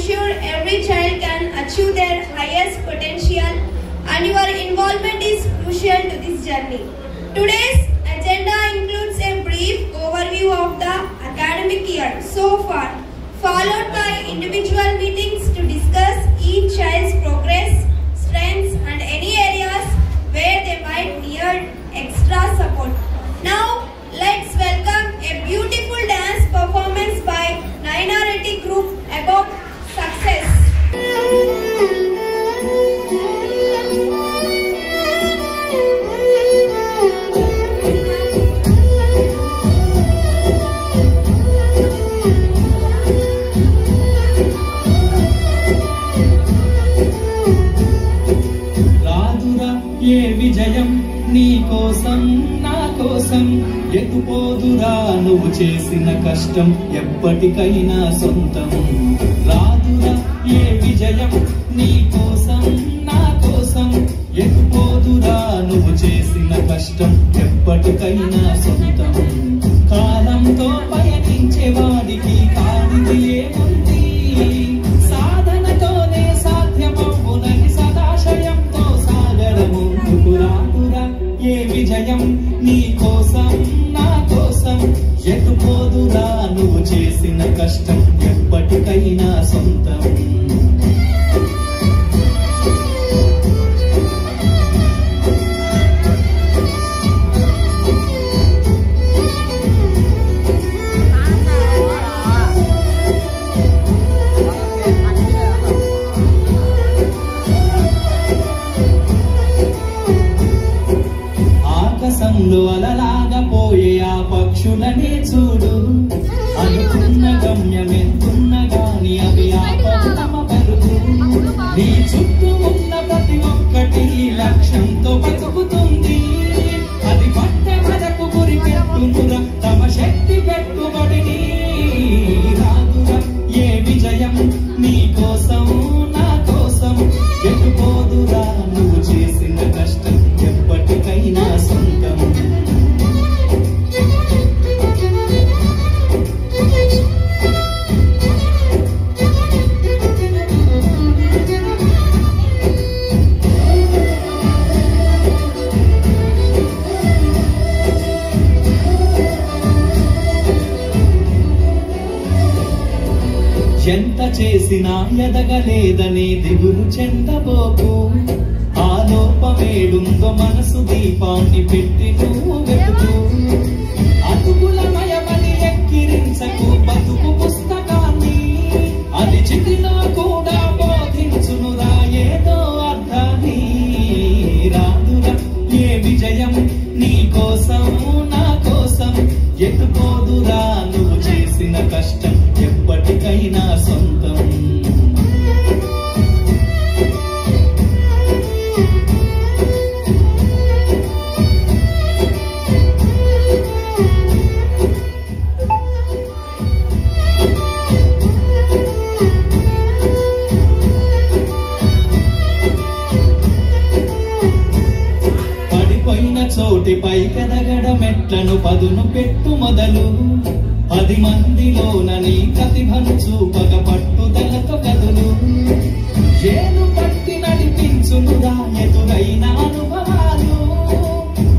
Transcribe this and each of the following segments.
ensure every child can achieve their highest potential, and your involvement is crucial to this journey. Today's agenda includes a brief overview of the academic year so far, followed by individual meetings to discuss each child's progress, strengths, and any areas where they might need extra support. Now, let's welcome a beautiful dance performance by Naina Reddy Group about success. ఏ విజయం నీ కోసం నా కోసం ఎత్తుపోదురా నువ్వు చేసిన కష్టం ఎప్పటికైనా సొంతం. రాదురా ఏ విజయం నీ కోసం నా కోసం ఎత్తుపోదురా నువ్వు చేసిన కష్టం ఎప్పటికైనా సొంతం. కాలంతో పయనించే వాడికి కానిది ఏముంది, సాధనతోనే సాధ్యమవునని సదాశయంతో రాదురా ఏ విజయం నీ కోసం నా కోసం ఎత్తుపోదురా నువ్వు చేసిన కష్టం ఎప్పటికైనా సొంతం. ఆకాశంలో అలలాగా పోయే ఆ పక్షులనే చూడు, అనుకున్న గమ్యం ఎంతున్న గాని అవి ఆపమ పరుగు. నీ చుట్టూ ఉన్న ప్రతి ఒక్కటి లక్ష్యంతో బతుకుతుంది, అది పట్టే వరకు గురి పెట్టునురా తమ శక్తి పెట్టుబడిని. రాదురా ఏ విజయం నీ కోసం నా కోసం ఎత్తుపోదురా నువ్వు చేసిన కష్టం ఎప్పటికైనా సొంతం. ఎంత చేసినా ఎదగలేదనే దిగులు చెందబోకు, ఆ లోపమేడుందో మనసు దీపాన్ని పెట్టి నువ్వు వెతుకు. అతుకులమయమని ఎక్కిరించకు బతుకు పుస్తకాన్ని, అది చితిలో కూడా బోధించునురా ఏదో అర్థాన్ని. రాదురా ఏ విజయం నీ కోసం నా కోసం ఎత్తుపోదురా నువ్వు చేసిన కష్టం ఎప్పటికైనా సొంతం. పడిపోయిన చోటిపై కెదగడం ఎట్లను పదును పెట్టు మొదలు, 10 మందిలోన నీ ప్రతిభను చూపగ పట్టుదలతో కదులు. ఏను పట్టి నడిపించునురా ఎదురైన అనుభవాలు,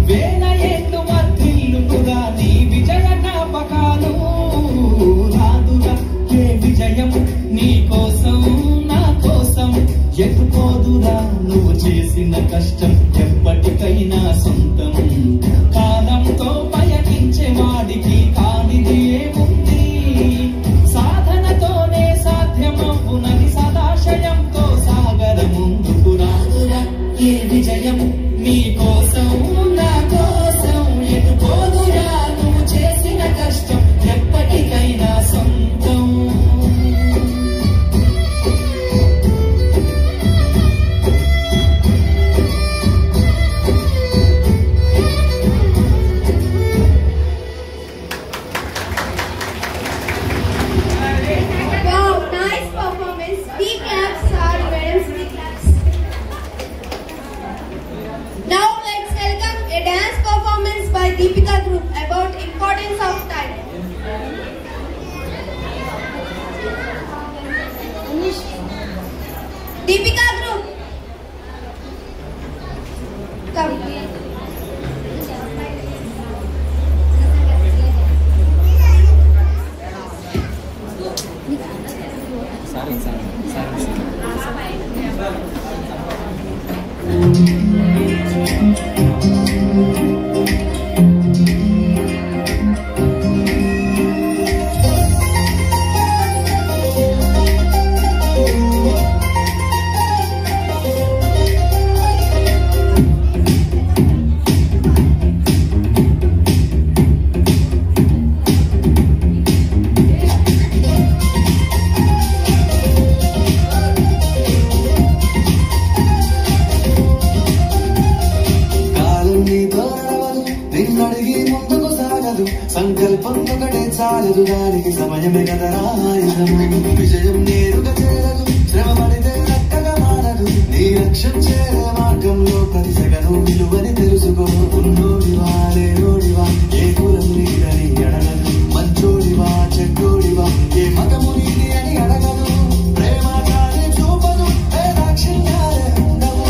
వేల ఏళ్ళు వర్ధిల్లునురా నీ విజయ జ్ఞాపకాలు. రాదురా ఏ విజయం నీ కోసం నా కోసం ఎత్తుపోదురా నువ్వు చేసిన కష్టం ఎప్పటికైనా సొంతం. కాలంతో పయనించే వాడికి కానిది ఏముంది, సాధనతోనే సాధ్యమవునని సదాశయంతో సాగర ముందుకు. రాదురా ఏ విజయం నీ కోసం నా కోసం ఎత్తుపోదురా నువ్వు చేసిన కష్టం ఎప్పటికైనా సొంతం. Deepika Group about importance of time. Deepika Group. Come. సంకల్పం ఒకటే చాలదు దానికి సమయమే కదరా విజయం నేరుగా చేరదు శ్రమ పడితే చక్కగా మారదు నీ లక్ష్యం చేరే మార్గంలో ప్రతి సెగను విలువని తెలుసుకో ఉన్నోడివా లేనోడివా ఏ కులం నీదని అడగదు మంచోడివా చెడ్డోడివా ఏ మతము నీది అని అడగదు ప్రేమ కానీ చూపదు ఏ దాక్షిణ్యాలే ఉండవు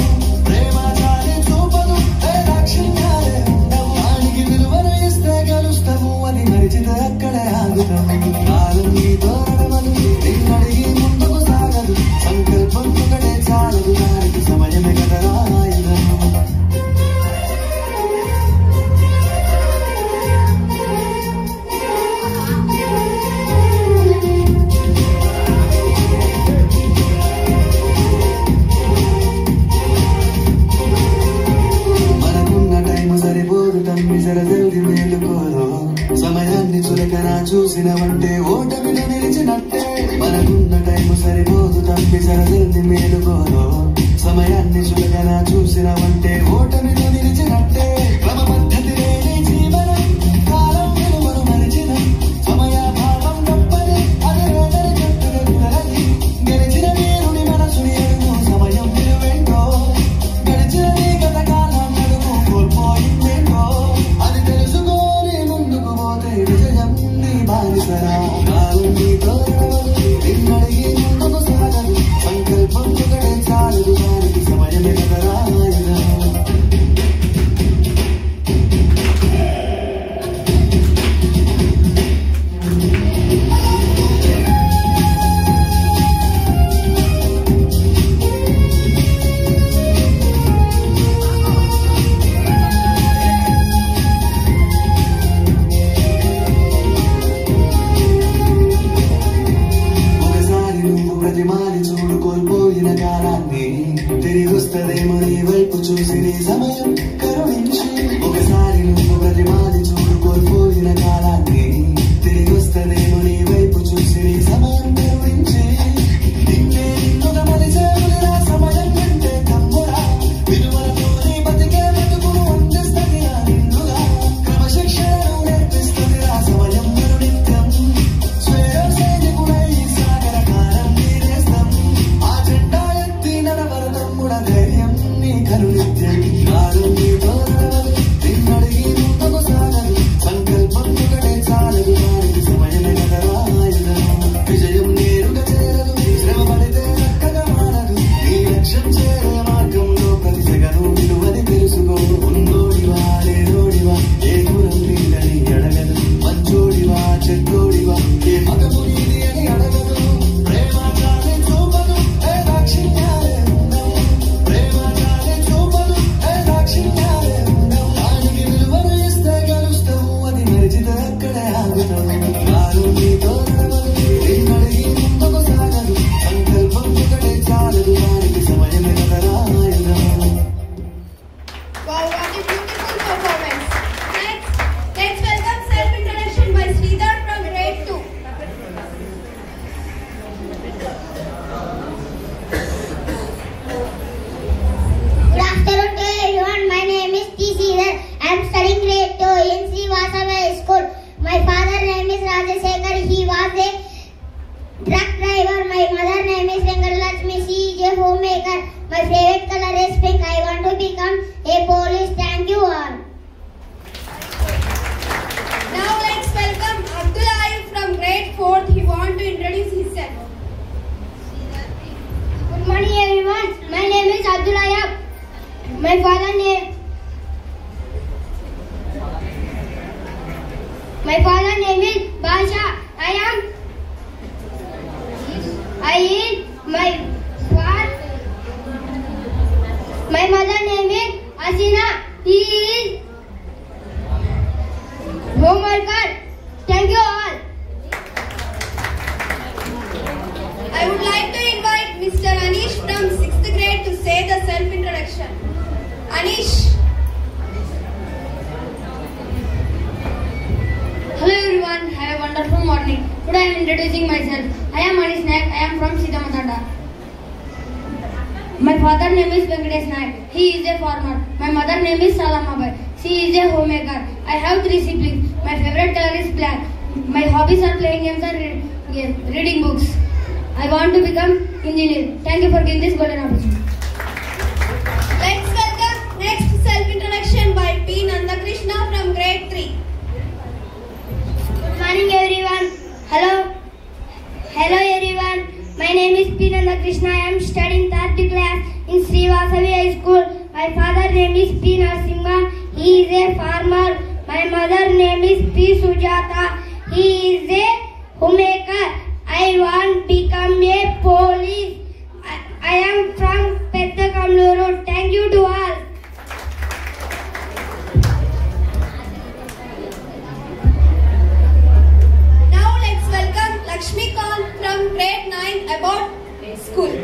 ప్రేమ కానీ చూపదు ఏ దాక్షిణ్యాలే ఉండవు దానికి విలువను ఇస్తే గెలుస్తావు అని మరిచితే అక్కడే ఆగుతావు కాలం నీతో నడవదు నిన్నడిగి ముందుకు సాగదు సంకల్పం ఒకటే చాలదు దానికి సమయమే కదరా సమయాన్ని చులకన చూసినవంటే ఓటమిని నిలిచినట్టే మనకున్న టైం సరిపోదు తప్పి సరజల్ది మేలుకోను సమయాన్ని చులకన చూసినవంటే ఓటమిని నిలిచినట్టే క్రమ పద్ధతి లేని జీవనం కాలం విలువను మరిచిన సమయాభావం తప్పని అది రేదరి చెట్టుగలది గెలిచిన వీరుని మనసుని ఎరుగు సమయం విలువేంటో గడిచిన నీ గత కాలం నడుగు కోల్పోయిందేంటో అది తెలుసుకోని ముందుకు పోతే విజయం నీ బానిసరా కాలం నీతో నిన్నడిగి ముందుకు సాగదు సంకల్పం ఒకటే చాలదు దానికి సమయమే కదరా Abdul Ayab. My father name is Basha. My mother name is Asina. He is homeworker. Thank you all. I would like to invite Mr. Anish from 6th grade to say the self-introduction. Anish. Hello everyone, have a wonderful morning. Today I am introducing myself. I am Anish Naik. I am from Sitamatanda. My father name is Venkatesh Naik. He is a farmer. My mother name is Salamabai. She is a homemaker. I have 3 siblings. My favorite color is black. My hobbies are playing games and reading books. I want to become engineer. Thank you for giving this golden opportunity. Let's welcome next self-introduction by P. Nandakrishna from grade 3. Good morning everyone. Hello everyone. My name is P. Nandakrishna. I am studying 3rd class in Sri Vasavi High School. My father name is P. Narasimha. He is a farmer. My mother name is P. Sujata. He is a homemaker. I want to become a police. I am from Pettakamluru. Thank you to all. Now let's welcome Lakshmi Kant from grade 9 about school.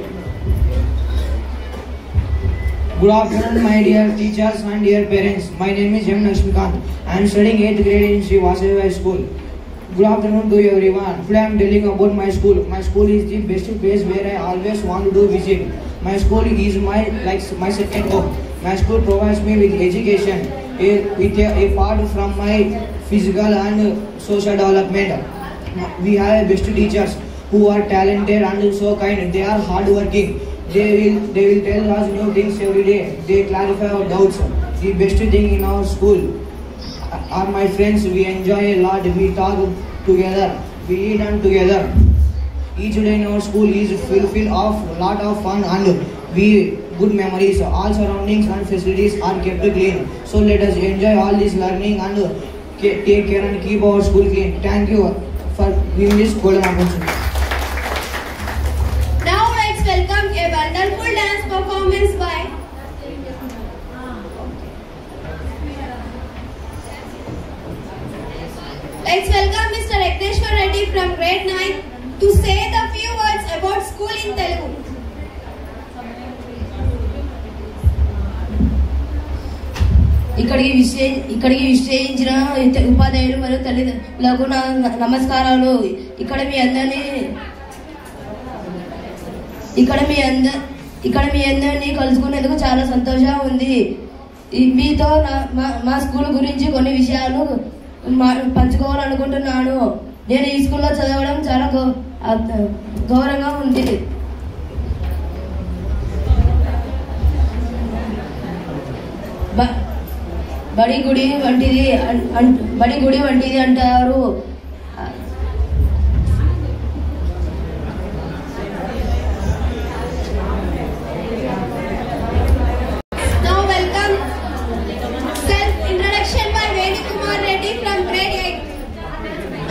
Good afternoon, my dear teachers and dear parents. My name is M. Lakshmikant. I am studying 8th grade in Sri Vasavi High School. Good afternoon to everyone. Today I am telling about my school. My school is the best place where I always want to visit. My school is my second home. My school provides me with education, apart from my physical and social development. We have best teachers who are talented and so kind. They are hardworking. They will tell us new things every day. They clarify our doubts. The best thing in our school are my friends. We enjoy a lot. We talk together. We eat and together. Each day in our school is full of lot of fun and good memories. All surroundings and facilities are kept clean. So let us enjoy all this learning and take care and keep our school clean. Thank you for giving this golden opportunity. Now let's welcome a wonderful dance performance by Let's welcome Mr. Ekneshwar Reddy from grade 9 to say the few words about school in Telugu. ఇక్కడికి విశ్లేషించిన ఉపాధ్యాయులు మరియు తల్లిదండ్రులకు నా నమస్కారాలు. ఇక్కడ మీ అందరినీ కలుసుకునేందుకు చాలా సంతోషంగా ఉంది. మీతో మా స్కూల్ గురించి కొన్ని విషయాలు పంచుకోవాలనుకుంటున్నాను. నేను ఈ స్కూల్లో చదవడం చాలా గౌరవంగా ఉంది. బడి గుడి వంటిది అంటారు. Now welcome self-introduction by Venukumar Reddy from grade 8.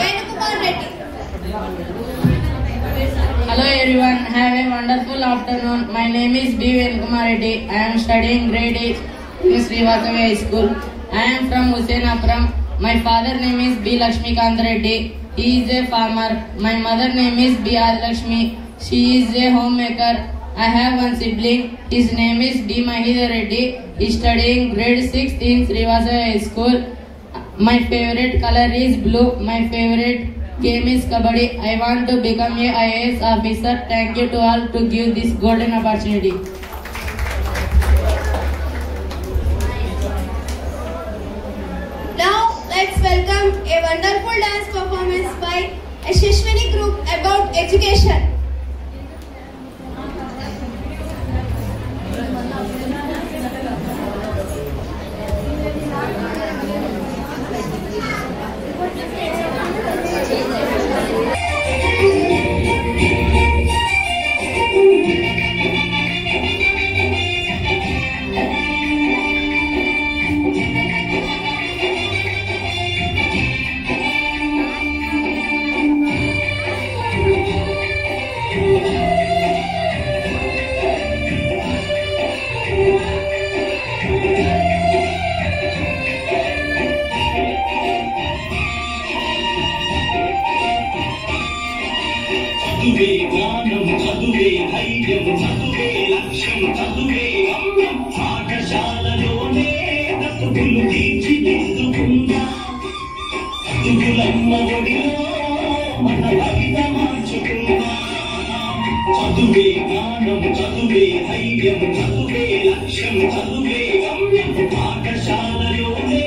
Venukumar Reddy. Hello everyone, have a wonderful afternoon. My name is B. Venukumar Reddy. I am studying grade 8 in Sri Vasavi High School. I am from Huseinapuram. My father name is B. Lakshmikant Reddy. He is a farmer. My mother name is B. Adilakshmi. She is a homemaker. I have one sibling. His name is D. Mahidha Reddy. He is studying grade 6 in Sri Vasavi High School. My favorite color is blue. My favorite game is kabaddi. I want to become a IAS officer. Thank you to all to give this golden opportunity. Now let's welcome a wonderful dance performance by a Shishwini group about education. చదువులమ్మ ఒడిలో మన భవిత మార్చుకున్నా చదువే జ్ఞానం చదువే ధైర్యం చదువే లక్ష్యం చదువే గమ్యం పాఠశాలలోనే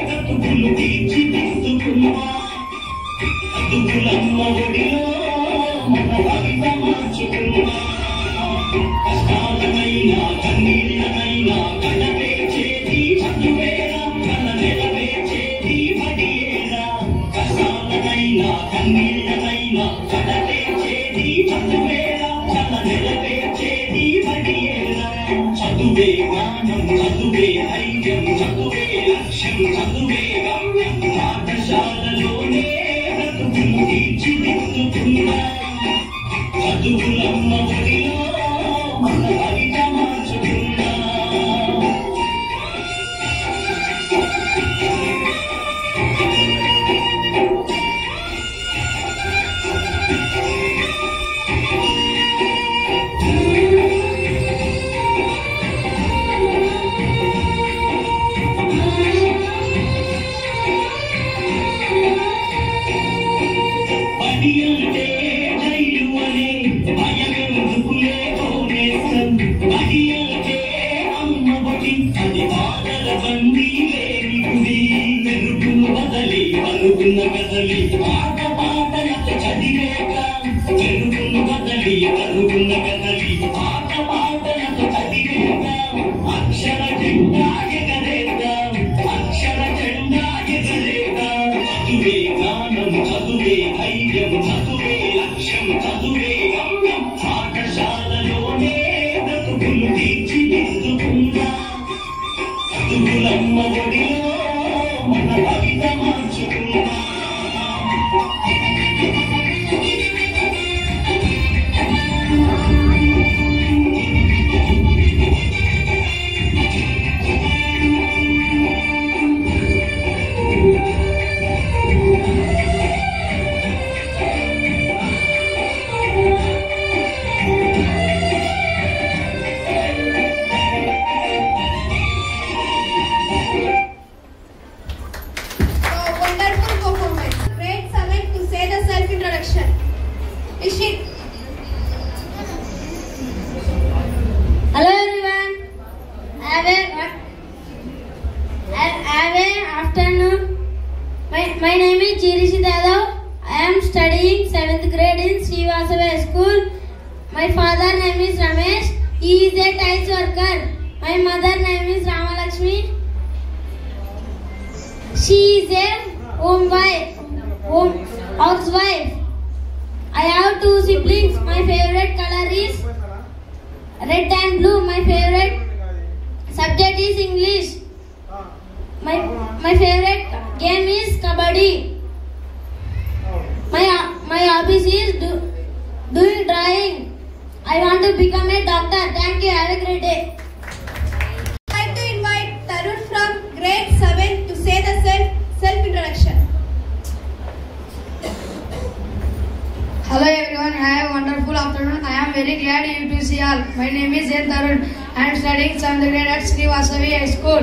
బ్రతుకులు తీర్చిదిద్దుకున్నా చదువులమ్మ ఒడిలో మన భవిత మార్చుకున్నా కష్టాలనైనా కన్నీళ్ళనైనా కడవేచేది చదువేరా కల నెలవేచేది బడియేరా కష్టాలనైనా కన్నీళ్ళనైనా కడవేచేది చదువేరా కల నెలవేచేది బడియేరా చదువే జ్ఞానం చదువే ధైర్యం చదువే లక్ష్యం చదువే గమ్యం పాఠశాలలోనే బ్రతుకులు తీర్చిదిద్దుకున్నా చదువులమ్మ ఒడిలో మన భవిత మార్చుకున్నా బడియంటే జైలు అనే భయమెందుకులే కోనేసం బడియంటే అమ్మ బడి అది బాధల బండి లేని గుడి మెరుగును బదలి అనుకున్న కదలి పాట పాటలతో చదివేక మెరుగును బదలి అనుకున్న కదలి పాట పాటలతో చదివేక అక్షర జెండా ఎగరేగా అక్షర జెండా ఎగరేగా చదువే జ్ఞానం చదువే ధైర్యం చదువే లక్ష్యం చదువే గమ్యం పాఠశాలలోనే బ్రతుకులు తీర్చిదిద్దుకున్నా చదువులమ్మ ఒడిలో మన భవిత మార్చుకున్నా Wonderful performance. Grade 7 to say the self-introduction. Ishit. Hello everyone. Have a afternoon. My name is Chirishit Yadav. I am studying 7th grade in Srivasava School. My father name is Ramesh. He is a tiles worker. My mother name is Ramalakshmi. She is a housewife. I have 2 siblings. My favorite color is red and blue. My favorite subject is English. My favorite game is kabaddi. My hobbies is doing drawing. I want to become a doctor. Thank you. Have a great day. I'd like to invite Tarun from grade 7 to say the self-introduction. Hello everyone, have a wonderful afternoon. I am very glad you to see all. My name is N. Tarun. I am studying 7th grade at Srivasavi High School.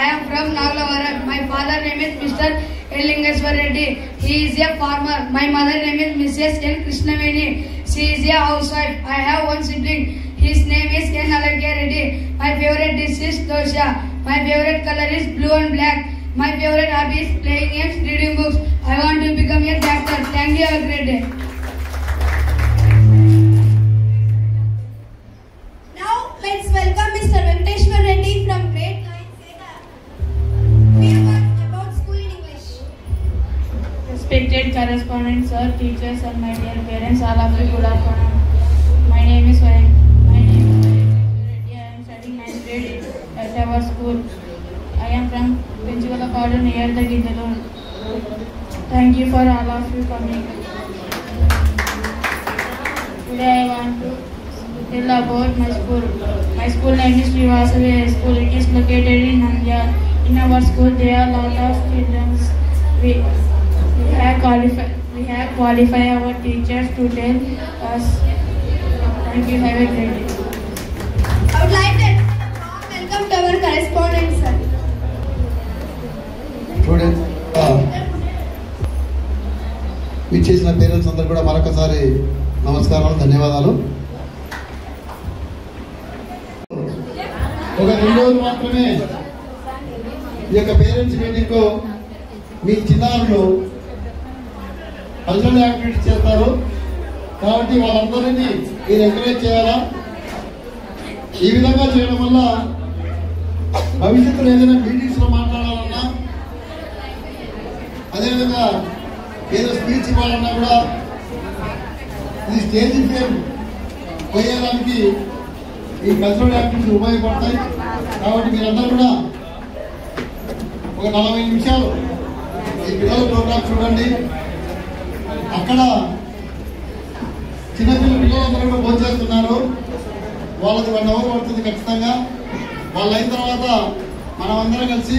I am from Nagalavaram. My father name is Mr. Lingeswar Reddy. He is a farmer. My mother name is Mrs. N. Krishnaveni. She is a housewife. I have 1 sibling. His name is N. Alagya Reddy. My favorite dish is dosha. My favorite color is blue and black. My favorite hobby is playing games, reading books. I want to become a doctor. Thank you. Have a great day. Now let's welcome Mr. Venkateshwar Reddy from grade 9. Say the few words about school in English. Respected correspondents, sir, teachers, and my dear parents, all of you, good afternoon. My name is Venkateshwar Reddy. I am studying 9th grade at our school. I am from Penchivalapada near the Gindalur. Thank you for all of you coming. Today I want to tell about my school. My school name is Srivasavi High School. It is located in Nandyal. In our school there are a lot of children. We have qualified our teachers to tell us. Thank you. Have a great day. I would like to welcome to our correspondent, sir. Students, విచ్చేసిన parents అందరూ కూడా మరొకసారి నమస్కారాలు, ధన్యవాదాలు. ఒక 2 రోజులు మాత్రమే ఈ యొక్క పేరెంట్స్ మీటింగ్ మీ చిన్నారులు కల్చరల్ యాక్టివిటీస్ చేస్తారు కాబట్టి వాళ్ళందరినీ మీరు ఎంకరేజ్ చేయాలా. ఈ విధంగా చేయడం వల్ల భవిష్యత్తులో ఏదైనా మీటింగ్స్లో మాట్లాడాలన్నా, అదేవిధంగా ఏదో స్పీచ్ ఇవ్వాలన్నా కూడా ఇది స్టేజ్ ఫేమ్ పోయేదానికి ఈ కల్చరల్ యాక్టివిటీస్ ఉపయోగపడతాయి. కాబట్టి మీరందరూ కూడా ఒక 40 నిమిషాలు ఈ పిల్లల ప్రోగ్రామ్ చూడండి. అక్కడ పిల్లలందరూ కూడా భోజనం చేస్తున్నారు. వాళ్ళది 1 అవర్ పడుతుంది ఖచ్చితంగా. వాళ్ళు అయిన తర్వాత మనం అందరం కలిసి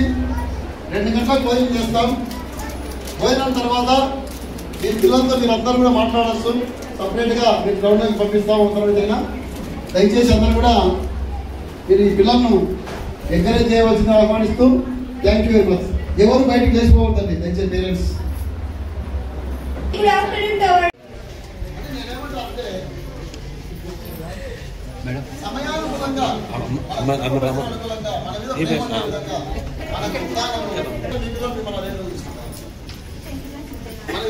2 గంటలకు భోజనం చేస్తాం. భోజనం తర్వాత మీ పిల్లలతో మీరు అందరూ కూడా మాట్లాడచ్చు. సపరేట్గా మీరు గ్రౌండ్లోకి పంపిస్తాం ఉత్తరవిధంగా. దయచేసి అందరూ కూడా మీరు ఈ పిల్లలను ఎంకరేజ్ చేయవలసింది ఆహ్వానిస్తూ థ్యాంక్ యూ వెరీ మచ్. ఎవరు బయటకు చేసుకోవద్దండి దయచేసి పేరెంట్స్. సమయానుకూలంగా మనం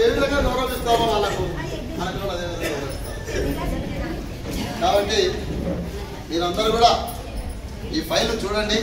ఏ విధంగా గౌరవిస్తామో వాళ్ళకు మనకు అదే విధంగా గౌరవిస్తారు. కాబట్టి మీరందరూ కూడా ఈ ఫైల్ చూడండి.